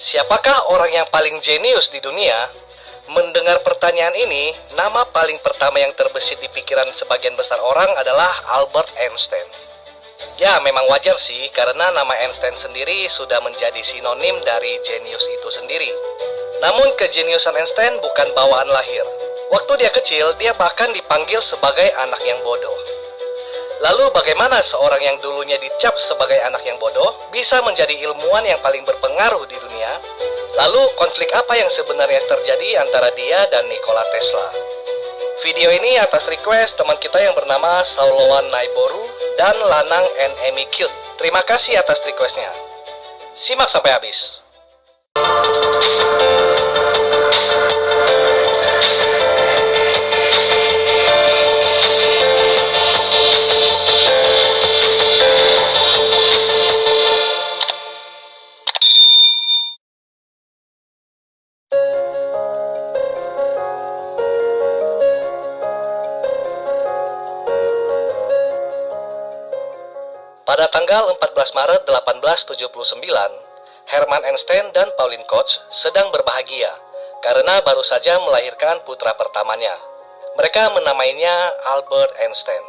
Siapakah orang yang paling jenius di dunia? Mendengar pertanyaan ini, nama paling pertama yang terbesit di pikiran sebagian besar orang adalah Albert Einstein. Ya, memang wajar sih, karena nama Einstein sendiri sudah menjadi sinonim dari jenius itu sendiri. Namun kejeniusan Einstein bukan bawaan lahir. Waktu dia kecil, dia bahkan dipanggil sebagai anak yang bodoh. Lalu bagaimana seorang yang dulunya dicap sebagai anak yang bodoh bisa menjadi ilmuwan yang paling berpengaruh di dunia? Lalu konflik apa yang sebenarnya terjadi antara dia dan Nikola Tesla? Video ini atas request teman kita yang bernama Saulowan Naiboru dan Lanang NMI Cute. Terima kasih atas requestnya. Simak sampai habis. Pada tanggal 14 Maret 1879, Hermann Einstein dan Pauline Koch sedang berbahagia karena baru saja melahirkan putra pertamanya. Mereka menamainya Albert Einstein.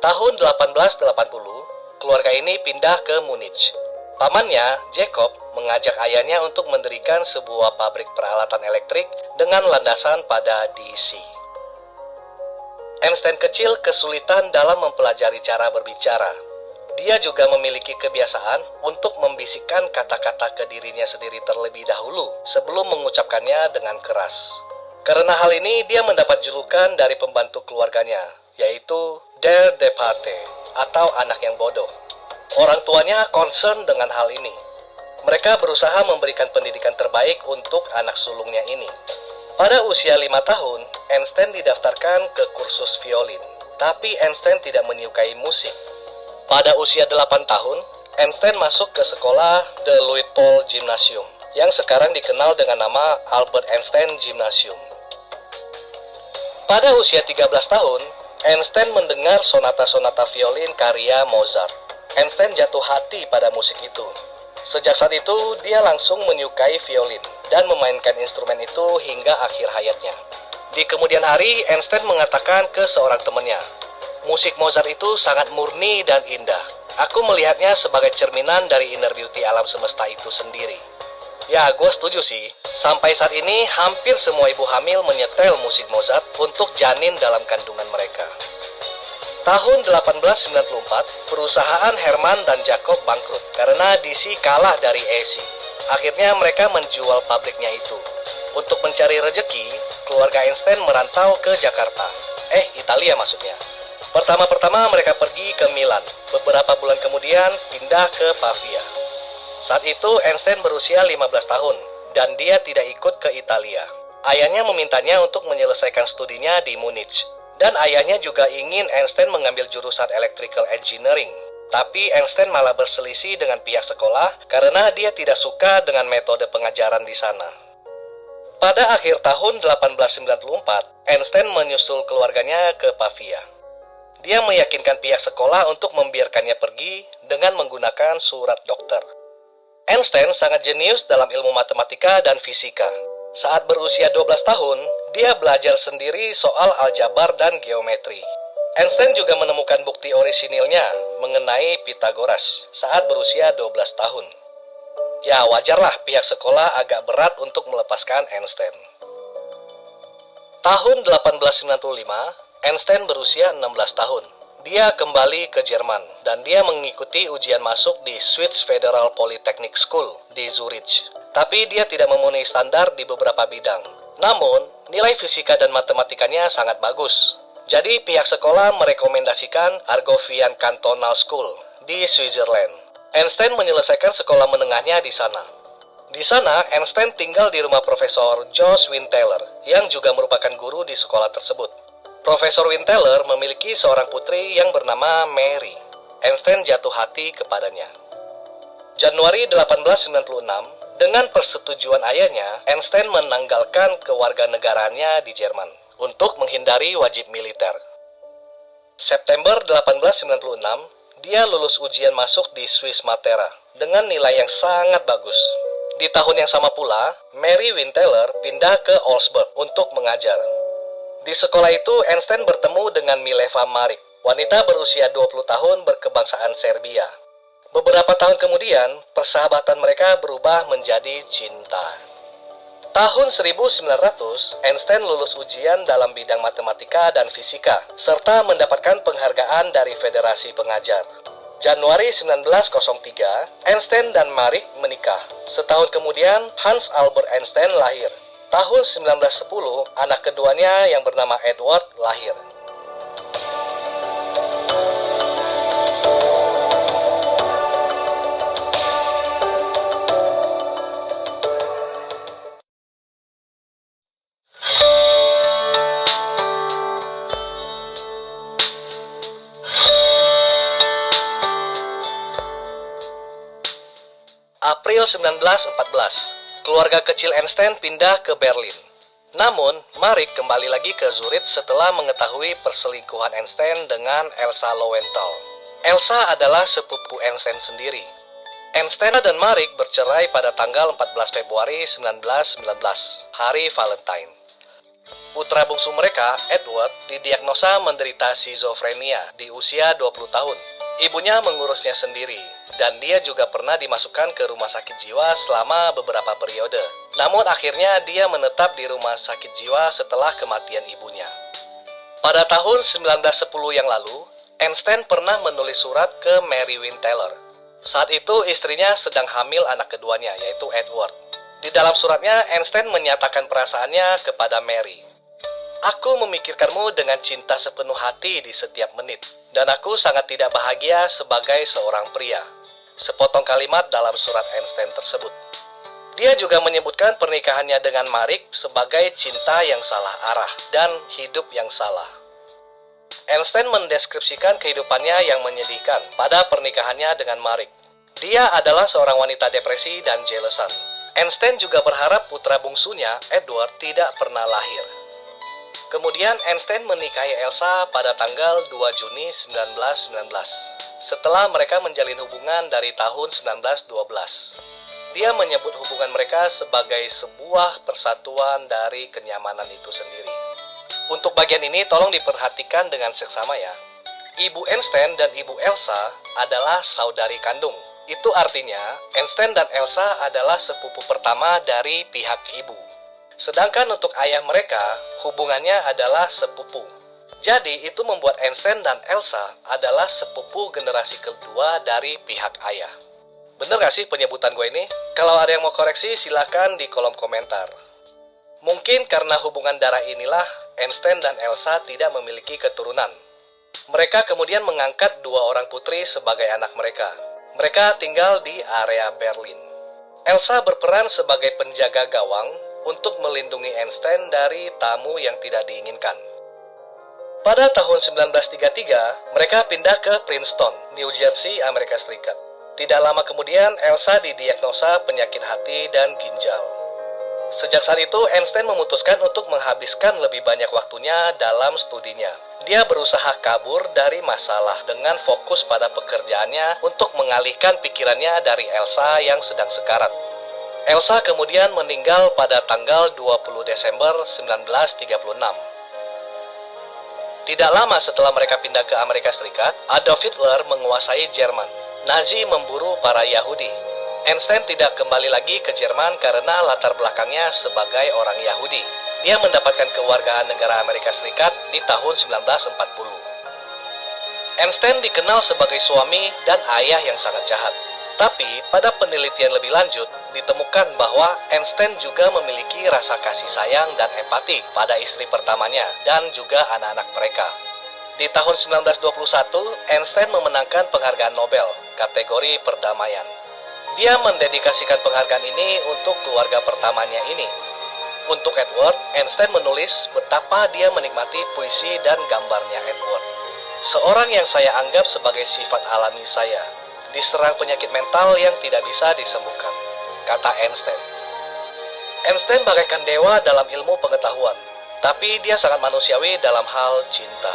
Tahun 1880, keluarga ini pindah ke Munich. Pamannya, Jacob, mengajak ayahnya untuk mendirikan sebuah pabrik peralatan elektrik dengan landasan pada DC. Einstein kecil kesulitan dalam mempelajari cara berbicara. Dia juga memiliki kebiasaan untuk membisikkan kata-kata ke dirinya sendiri terlebih dahulu sebelum mengucapkannya dengan keras. Karena hal ini, dia mendapat julukan dari pembantu keluarganya, yaitu Der Depperte, atau anak yang bodoh. Orang tuanya concern dengan hal ini. Mereka berusaha memberikan pendidikan terbaik untuk anak sulungnya ini. Pada usia 5 tahun, Einstein didaftarkan ke kursus violin, tapi Einstein tidak menyukai musik. Pada usia 8 tahun, Einstein masuk ke sekolah The Luitpold Gymnasium, yang sekarang dikenal dengan nama Albert Einstein Gymnasium. Pada usia 13 tahun, Einstein mendengar sonata-sonata violin karya Mozart. Einstein jatuh hati pada musik itu. Sejak saat itu, dia langsung menyukai violin dan memainkan instrumen itu hingga akhir hayatnya. Di kemudian hari, Einstein mengatakan ke seorang temannya, musik Mozart itu sangat murni dan indah. Aku melihatnya sebagai cerminan dari inner beauty alam semesta itu sendiri. Ya, gue setuju sih. Sampai saat ini, hampir semua ibu hamil menyetel musik Mozart untuk janin dalam kandungan mereka. Tahun 1894, perusahaan Hermann dan Jacob bangkrut karena DC kalah dari AC. Akhirnya mereka menjual pabriknya itu. Untuk mencari rejeki, keluarga Einstein merantau ke Jakarta. Italia maksudnya. Pertama-tama mereka pergi ke Milan. Beberapa bulan kemudian pindah ke Pavia. Saat itu Einstein berusia 15 tahun dan dia tidak ikut ke Italia. Ayahnya memintanya untuk menyelesaikan studinya di Munich. Dan ayahnya juga ingin Einstein mengambil jurusan Electrical Engineering. Tapi Einstein malah berselisih dengan pihak sekolah karena dia tidak suka dengan metode pengajaran di sana. Pada akhir tahun 1894, Einstein menyusul keluarganya ke Pavia. Dia meyakinkan pihak sekolah untuk membiarkannya pergi dengan menggunakan surat dokter. Einstein sangat jenius dalam ilmu matematika dan fisika. Saat berusia 12 tahun, dia belajar sendiri soal aljabar dan geometri. Einstein juga menemukan bukti orisinilnya mengenai Pythagoras saat berusia 12 tahun. Ya, wajarlah pihak sekolah agak berat untuk melepaskan Einstein. Tahun 1895, Einstein berusia 16 tahun. Dia kembali ke Jerman dan dia mengikuti ujian masuk di Swiss Federal Polytechnic School di Zurich. Tapi dia tidak memenuhi standar di beberapa bidang. Namun, nilai fisika dan matematikanya sangat bagus. Jadi, pihak sekolah merekomendasikan Argovian Cantonal School di Switzerland. Einstein menyelesaikan sekolah menengahnya di sana. Di sana, Einstein tinggal di rumah Profesor Josh Winteler, yang juga merupakan guru di sekolah tersebut. Profesor Winteler memiliki seorang putri yang bernama Mary. Einstein jatuh hati kepadanya. Januari 1896, dengan persetujuan ayahnya, Einstein menanggalkan kewarganegaraannya di Jerman untuk menghindari wajib militer. September 1896, dia lulus ujian masuk di Swiss Matera dengan nilai yang sangat bagus. Di tahun yang sama pula, Mary Winteler pindah ke Augsburg untuk mengajar. Di sekolah itu, Einstein bertemu dengan Mileva Maric, wanita berusia 20 tahun berkebangsaan Serbia. Beberapa tahun kemudian, persahabatan mereka berubah menjadi cinta. Tahun 1900, Einstein lulus ujian dalam bidang matematika dan fisika, serta mendapatkan penghargaan dari Federasi Pengajar. Januari 1903, Einstein dan Maric menikah. Setahun kemudian, Hans Albert Einstein lahir. Tahun 1910, anak keduanya yang bernama Edward lahir. April 1914, keluarga kecil Einstein pindah ke Berlin. Namun, Maric kembali lagi ke Zurich setelah mengetahui perselingkuhan Einstein dengan Elsa Lowenthal. Elsa adalah sepupu Einstein sendiri. Einstein dan Maric bercerai pada tanggal 14 Februari 1919, hari Valentine. Putra bungsu mereka, Edward, didiagnosa menderita skizofrenia di usia 20 tahun. Ibunya mengurusnya sendiri, dan dia juga pernah dimasukkan ke rumah sakit jiwa selama beberapa periode. Namun akhirnya dia menetap di rumah sakit jiwa setelah kematian ibunya. Pada tahun 1910 yang lalu, Einstein pernah menulis surat ke Mary Winteler. Saat itu istrinya sedang hamil anak keduanya, yaitu Edward. Di dalam suratnya, Einstein menyatakan perasaannya kepada Mary. "Aku memikirkanmu dengan cinta sepenuh hati di setiap menit, dan aku sangat tidak bahagia sebagai seorang pria." Sepotong kalimat dalam surat Einstein tersebut. Dia juga menyebutkan pernikahannya dengan Maric sebagai cinta yang salah arah dan hidup yang salah. Einstein mendeskripsikan kehidupannya yang menyedihkan pada pernikahannya dengan Maric. Dia adalah seorang wanita depresi dan jelesan. Einstein juga berharap putra bungsunya, Edward, tidak pernah lahir. Kemudian Einstein menikahi Elsa pada tanggal 2 Juni 1919, setelah mereka menjalin hubungan dari tahun 1912. Dia menyebut hubungan mereka sebagai sebuah persatuan dari kenyamanan itu sendiri. Untuk bagian ini tolong diperhatikan dengan seksama ya. Ibu Einstein dan Ibu Elsa adalah saudari kandung. Itu artinya Einstein dan Elsa adalah sepupu pertama dari pihak ibu. Sedangkan untuk ayah mereka, hubungannya adalah sepupu. Jadi itu membuat Einstein dan Elsa adalah sepupu generasi kedua dari pihak ayah. Bener gak sih penyebutan gue ini? Kalau ada yang mau koreksi silahkan di kolom komentar. Mungkin karena hubungan darah inilah Einstein dan Elsa tidak memiliki keturunan. Mereka kemudian mengangkat dua orang putri sebagai anak mereka. Mereka tinggal di area Berlin. Elsa berperan sebagai penjaga gawang untuk melindungi Einstein dari tamu yang tidak diinginkan. Pada tahun 1933, mereka pindah ke Princeton, New Jersey, Amerika Serikat. Tidak lama kemudian, Elsa didiagnosa penyakit hati dan ginjal. Sejak saat itu, Einstein memutuskan untuk menghabiskan lebih banyak waktunya dalam studinya. Dia berusaha kabur dari masalah dengan fokus pada pekerjaannya untuk mengalihkan pikirannya dari Elsa yang sedang sekarat. Elsa kemudian meninggal pada tanggal 20 Desember 1936. Tidak lama setelah mereka pindah ke Amerika Serikat, Adolf Hitler menguasai Jerman. Nazi memburu para Yahudi. Einstein tidak kembali lagi ke Jerman karena latar belakangnya sebagai orang Yahudi. Dia mendapatkan kewargaan negara Amerika Serikat di tahun 1940. Einstein dikenal sebagai suami dan ayah yang sangat jahat. Tapi, pada penelitian lebih lanjut, ditemukan bahwa Einstein juga memiliki rasa kasih sayang dan empati pada istri pertamanya dan juga anak-anak mereka. Di tahun 1921, Einstein memenangkan penghargaan Nobel, kategori perdamaian. Dia mendedikasikan penghargaan ini untuk keluarga pertamanya ini. Untuk Edward, Einstein menulis betapa dia menikmati puisi dan gambarnya Edward. Seorang yang saya anggap sebagai sifat alami saya, diserang penyakit mental yang tidak bisa disembuhkan, kata Einstein. Einstein bagaikan dewa dalam ilmu pengetahuan, tapi dia sangat manusiawi dalam hal cinta.